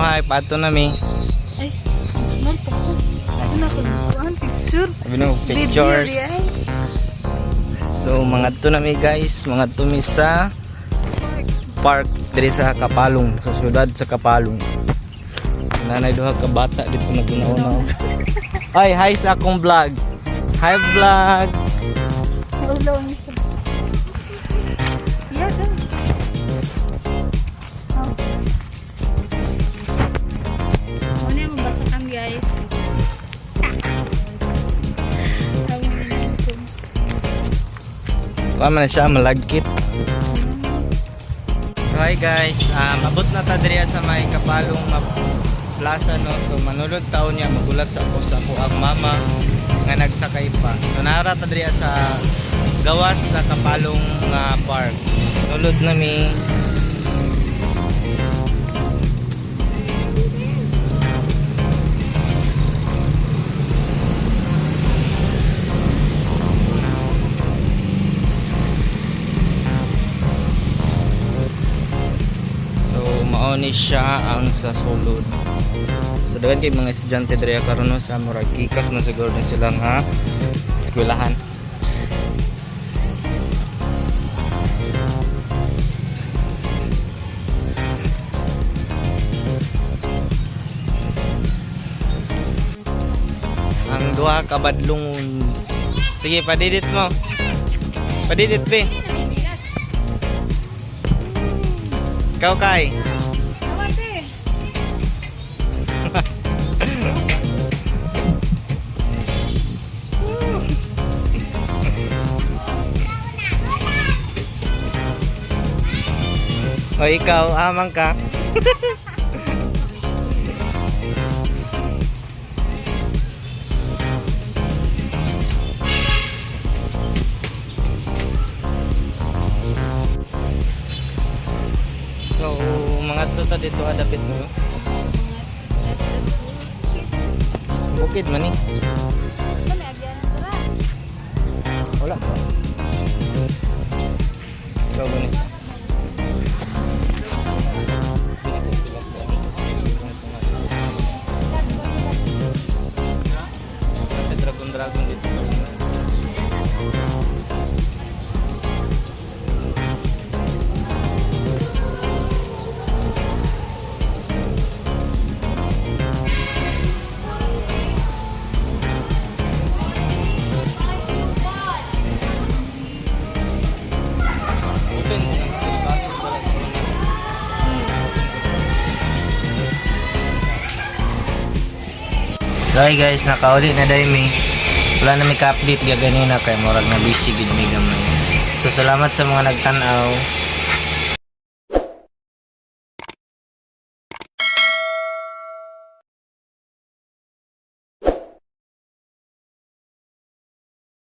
hi, pato na mi. Ay, small pa ko. Ano na ko? Picture. Sabi no, pictures. Video, yeah. So mga to na mi guys, mga to mi sa park diri sa Kapalong, sa syudad sa Kapalong. Nanay duha ka bata dito naguna-una. Ay, hi sa akong vlog. Hi vlog. Ulaw ni sa. Yeah, gan. Oh. Muna mo basakan guys. Kuha man na siya, malagkit. So hi guys, mabot na ta diri sa may Kapalong plaza no. So manulod taon niya, magulat sa ako ang mama nga nagsakay pa. So nara ta diri sa gawas sa Kapalong park. Nulod na mi. Maoni siya ang sa sulod. So dagan kay mga estudyante diri karon sa murag gikas man siguro na sila nga eskwelahan. Ang duha ka badlongon. Sige, padidit mo. Padidit be. Ikaw kay. O ikaw, amang ka. So, mga tuta dito adapit mo. Bukid man eh. Wala ba? So, ganit. Dragon dito sa una. Open mo lang ito spasyo pala. So hi guys, nakauli na dahil may wala na may ka-update ganina kay murag na busy gid mi gamay. So salamat sa mga nagtan-aw.